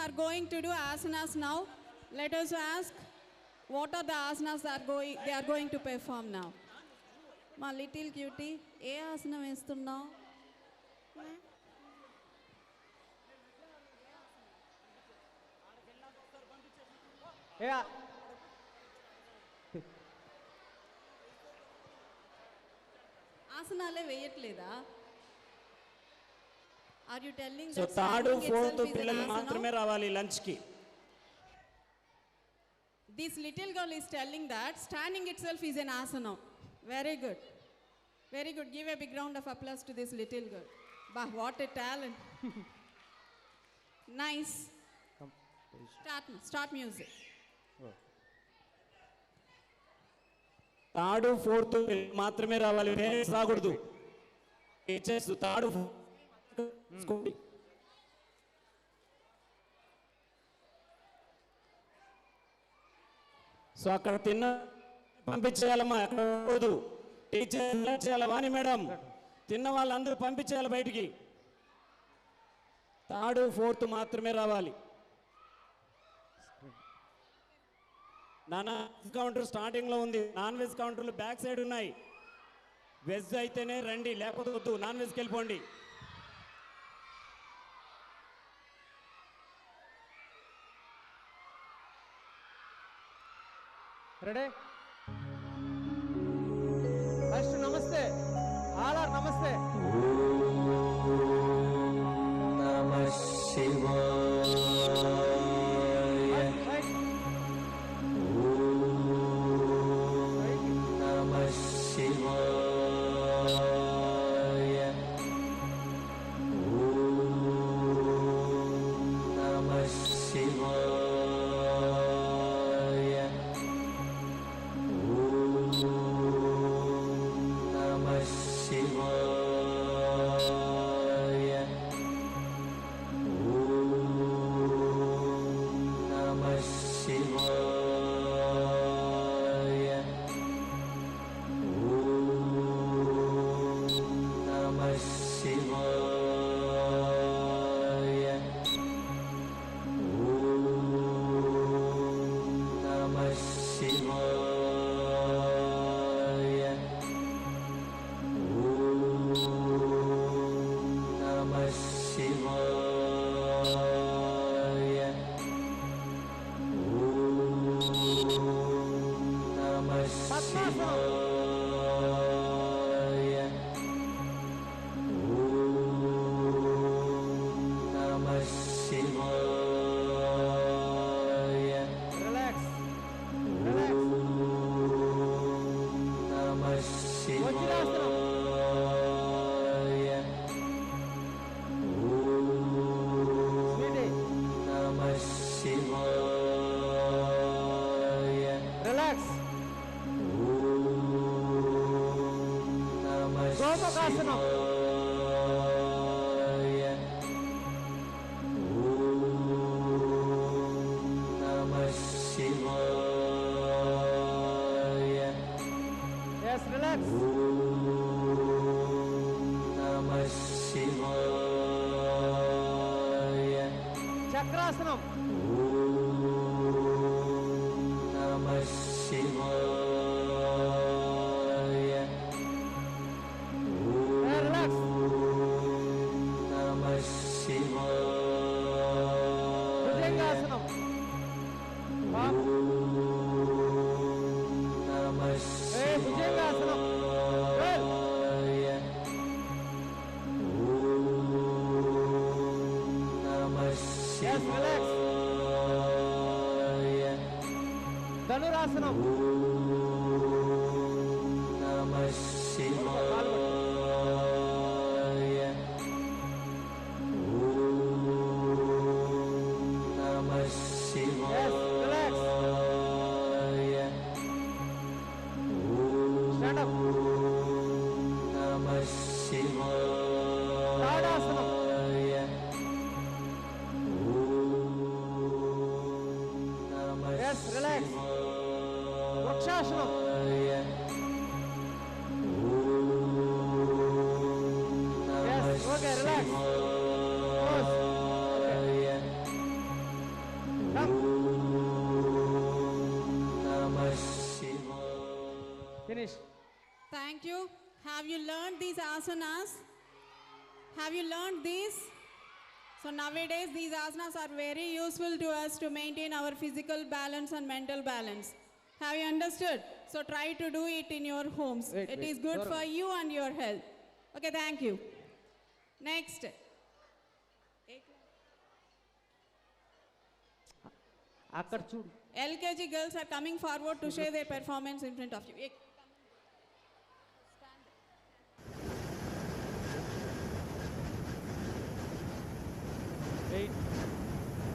are going to do asanas now. Let us ask what are the asanas they are going to perform now. My little cutie, ఏ ఆసనం వేస్తున్నావు? ఆసనాలే వేయట్లేదా? Are you telling that third fourth పిల్లలు మాత్రమే రావాలి lunch కి? This little girl is telling that standing itself is an asana. Very good. Very good. Give a big round of applause to this little girl. Bah, what a talent. Nice. Start music. Third fourth మాత్రమే రావాలి, parents రాకూడదు. Teachers third so అక్కడ తిన్న పంపించేయాలమ్మా, అక్కడ పోదు. Teacher చేయాలి వాణి madam, తిన్న వాళ్ళందరూ పంపించేయాలి బయటికి. థర్డ్ ఫోర్త్ మాత్రమే రావాలి. నానా కౌంటర్ స్టార్టింగ్లో ఉంది, నాన్ వెజ్ కౌంటర్లు బ్యాక్ సైడ్ ఉన్నాయి. వెజ్ అయితేనే రండి, లేకపోతే వద్దు, నాన్ వెజ్కి వెళ్ళిపోండి. రెడీ? ఫస్ట్ నమస్తే, ఆలార్ నమస్తే. నమః శివాయ. నమః శివాయ. నమః శివాయ. నమః శివాయ. నమః శివాయ. నమః శివాయ. నమః శివాయ. నమః శివాయ. నమః శివాయ. నమః శివాయ. Relax, relax. నమః శివాయ. స్వీటీ, నమః శివాయ. రిలాక్స్. నమః గోముఖాసనం. శివాయ. నమః శివాయ. Yes, relax. నమః శివాయ. చక్రాసనం. నమః శివాయ. రిలాక్స్. నమః శివాయ. భుజంగాసనం. నమః భుజంగాసనం. శివాయ. నమః Yes, relax. శివాయ. ధనురాసనం. నమః శివాయ. నమః శివాయ. Stand up. నమః శివాయ. తాడాసనం. నమః Yes, relax. వృక్షాసనం. నమః Yes, okay, relax. శివాయ. you learned these asanas? Have you learned these? So nowadays these asanas are very useful to us to maintain our physical balance and mental balance. Have you understood? So try to do it in your homes. Wait, It wait. is good Gaurav. for you and your health. Okay, thank you. Next. అక్కడ చూడు LKG girls are coming forward to share their performance in front of you.